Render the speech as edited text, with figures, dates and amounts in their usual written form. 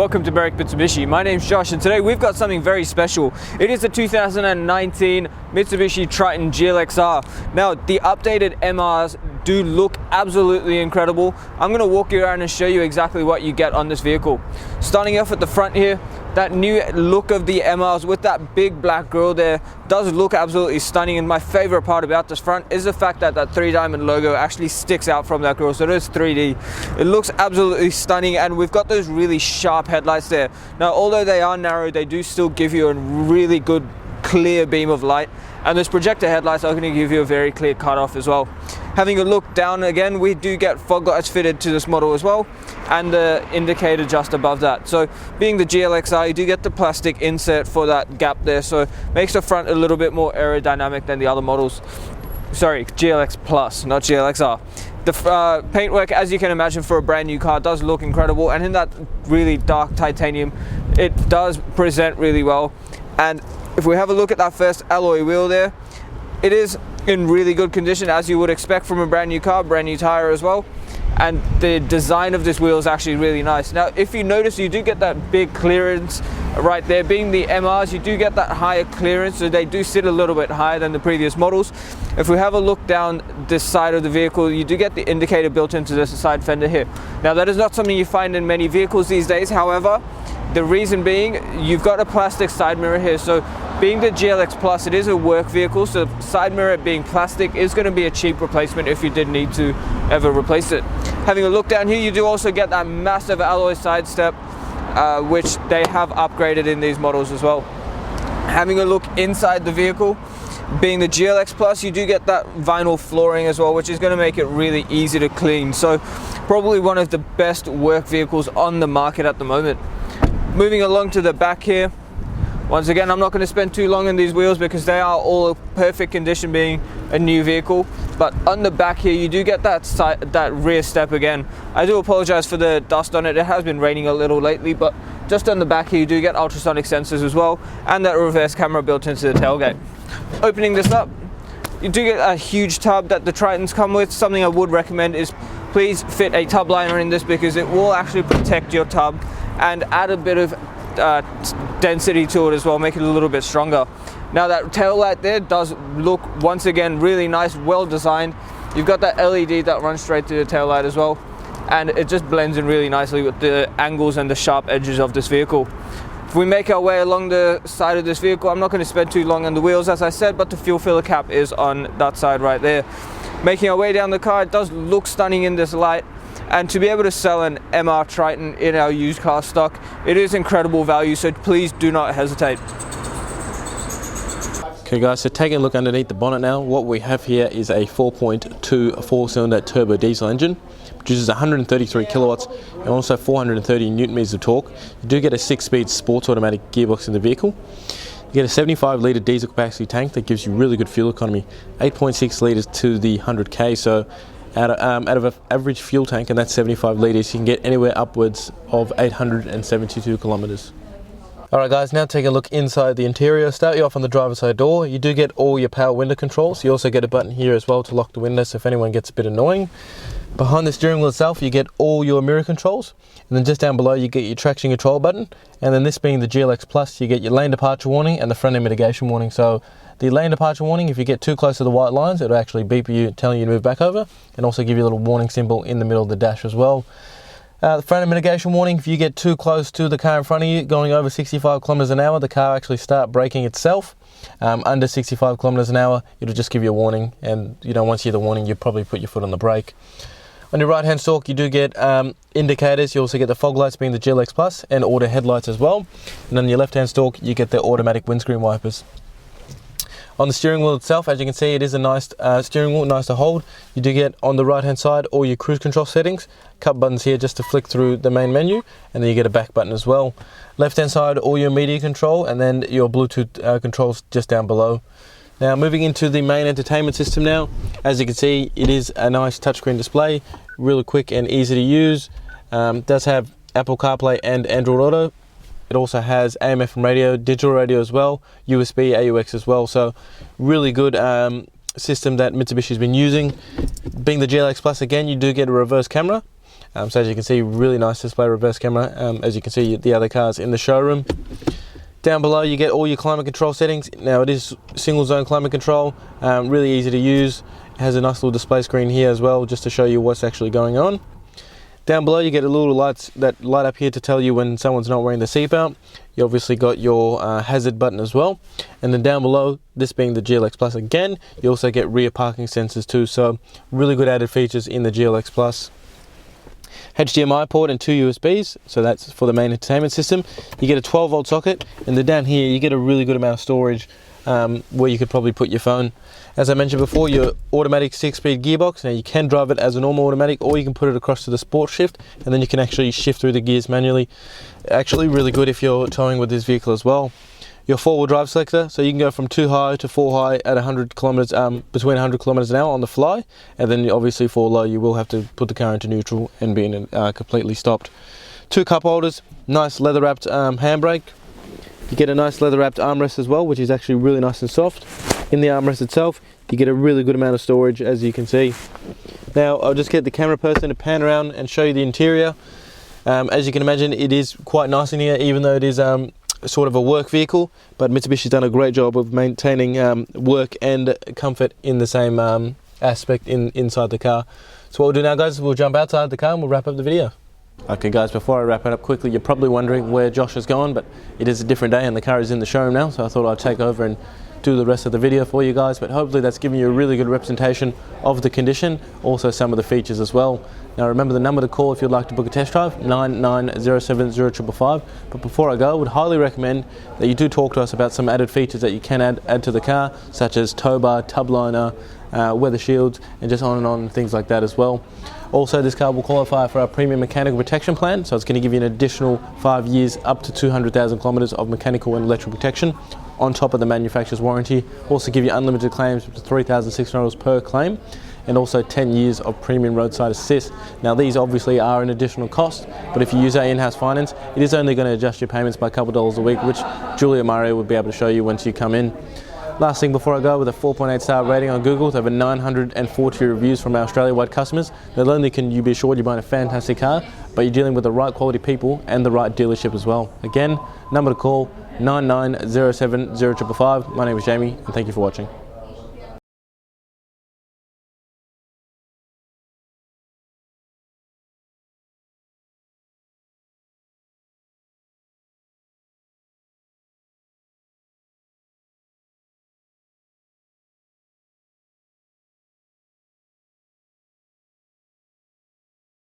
welcome to Mitsubishi. My name's Josh and today we've got something very special. It is the 2019 Mitsubishi Triton GLXR. Now the updated MRs do look absolutely incredible. I'm going to walk you around and show you exactly what you get on this vehicle. Starting off at the front here, that new look of the MRs with that big black grille there does look absolutely stunning, and my favorite part about this front is the fact that that 3-diamond logo actually sticks out from that grille, so it is 3D. It looks absolutely stunning, and we've got those really sharp headlights there. Now although they are narrow, they do still give you a really good clear beam of light, and those projector headlights are going to give you a very clear cutoff as well. Having a look down again, we do get fog lights fitted to this model as well, and the indicator just above that. So being the GLXR, you do get the plastic insert for that gap there, so makes the front a little bit more aerodynamic than the other models. Sorry, GLX Plus, not GLXR. The paintwork, as you can imagine, for a brand new car does look incredible, and in that really dark titanium, it does present really well. And if we have a look at that first alloy wheel there, it is in really good condition, as you would expect from a brand new car, brand new tire as well. And the design of this wheel is actually really nice. Now if you notice, you do get that big clearance right there. Being the MRs, you do get that higher clearance, so they do sit a little bit higher than the previous models. If we have a look down this side of the vehicle, you do get the indicator built into this side fender here. Now that is not something you find in many vehicles these days. However, the reason being, you've got a plastic side mirror here. So being the GLX Plus, it is a work vehicle, so side mirror being plastic is going to be a cheap replacement if you did need to ever replace it. Having a look down here, you do also get that massive alloy side step, which they have upgraded in these models as well. Having a look inside the vehicle, being the GLX Plus, you do get that vinyl flooring as well, which is going to make it really easy to clean. So probably one of the best work vehicles on the market at the moment. Moving along to the back here, once again, I'm not going to spend too long on these wheels because they are all perfect condition being a new vehicle. But on the back here, you do get that rear step again. I do apologize for the dust on it. It has been raining a little lately, but just on the back here, you do get ultrasonic sensors as well, and that reverse camera built into the tailgate. Opening this up, you do get a huge tub that the Tritons come with. Something I would recommend is please fit a tub liner in this, because it will actually protect your tub and add a bit of density to it as well, make it a little bit stronger. Now that tail light there does look, once again, really nice, well designed. You've got that LED that runs straight to the tail light as well, and it just blends in really nicely with the angles and the sharp edges of this vehicle. If we make our way along the side of this vehicle, I'm not going to spend too long on the wheels, as I said, but the fuel filler cap is on that side right there. Making our way down the car, it does look stunning in this light. And to be able to sell an MR Triton in our used car stock, it is incredible value, so please do not hesitate. Okay guys, so taking a look underneath the bonnet now, what we have here is a 4.2 4-cylinder turbo diesel engine. Produces 133 kilowatts and also 430 newton meters of torque. You do get a 6-speed sports automatic gearbox in the vehicle. You get a 75 litre diesel capacity tank that gives you really good fuel economy, 8.6 litres to the 100k, so out of an average fuel tank, and that's 75 litres, you can get anywhere upwards of 872 kilometres. Alright guys, now take a look inside the interior. Start you off on the driver's side door. You do get all your power window controls. You also get a button here as well to lock the windows if anyone gets a bit annoying. Behind the steering wheel itself, you get all your mirror controls, and then just down below you get your traction control button, and then this being the GLX Plus, you get your lane departure warning and the front end mitigation warning. So the lane departure warning, if you get too close to the white lines, it'll actually beep you telling you to move back over, and also give you a little warning symbol in the middle of the dash as well. The front end mitigation warning, if you get too close to the car in front of you, going over 65 kilometers an hour, the car actually start braking itself. Under 65 kilometers an hour, it'll just give you a warning, and once you hear the warning, you probably put your foot on the brake. On your right hand stalk, you do get indicators. You also get the fog lights being the GLX Plus and auto headlights as well. And on your left hand stalk, you get the automatic windscreen wipers. On the steering wheel itself, as you can see, it is a nice steering wheel, nice to hold. You do get on the right hand side all your cruise control settings, couple buttons here just to flick through the main menu, and then you get a back button as well. Left hand side, all your media control, and then your Bluetooth controls just down below. Now moving into the main entertainment system now, as you can see, it is a nice touchscreen display, really quick and easy to use. Does have Apple CarPlay and Android Auto. It also has AM/FM radio, digital radio as well, USB, AUX as well, so really good system that Mitsubishi has been using. Being the GLX Plus again, you do get a reverse camera. So as you can see, really nice display reverse camera, as you can see the other cars in the showroom. Down below you get all your climate control settings. Now it is single zone climate control, really easy to use. It has a nice little display screen here as well, just to show you what's actually going on. Down below you get a little lights that light up here to tell you when someone's not wearing the seatbelt. You obviously got your hazard button as well. And then down below, this being the GLX Plus again, you also get rear parking sensors too. So really good added features in the GLX Plus. HDMI port and 2 USBs, so that's for the main entertainment system. You get a 12-volt socket, and then down here you get a really good amount of storage where you could probably put your phone. As I mentioned before, your automatic 6-speed gearbox. Now you can drive it as a normal automatic, or you can put it across to the sport shift, and then you can actually shift through the gears manually. Actually really good if you're towing with this vehicle as well. Your 4-wheel drive selector, so you can go from 2 high to 4 high at 100 kilometers, between 100 kilometers an hour on the fly, and then obviously for low you will have to put the car into neutral and be completely stopped. 2 cup holders, nice leather wrapped handbrake. You get a nice leather wrapped armrest as well, which is actually really nice and soft. In the armrest itself, you get a really good amount of storage, as you can see. Now I'll just get the camera person to pan around and show you the interior. As you can imagine, it is quite nice in here, even though it is sort of a work vehicle, but Mitsubishi's done a great job of maintaining work and comfort in the same aspect inside the car. So what we'll do now, guys, is we'll jump outside the car and we'll wrap up the video. Okay guys, before I wrap it up quickly, you're probably wondering where Josh has gone, but it is a different day and the car is in the showroom now, so I thought I'd take over and do the rest of the video for you guys, but hopefully that's given you a really good representation of the condition, also some of the features as well. Now remember the number to call if you'd like to book a test drive, 99070555. But before I go, I would highly recommend that you do talk to us about some added features that you can add to the car, such as tow bar, tub liner, weather shields, and just on and on, things like that as well. Also, this car will qualify for our premium mechanical protection plan, so it's going to give you an additional 5 years up to 200,000 kilometers of mechanical and electrical protection on top of the manufacturer's warranty. Also give you unlimited claims up to $3,600 per claim, and also 10 years of premium roadside assist. Now these obviously are an additional cost, but if you use our in-house finance, it is only going to adjust your payments by a couple dollars a week, which Julia Mario would be able to show you once you come in. Last thing before I go, with a 4.8 star rating on Google, with over 940 reviews from our Australia-wide customers, not only can you be assured you're buying a fantastic car, but you're dealing with the right quality people and the right dealership as well. Again, number to call, 99070555. My name is Jamie, and thank you for watching.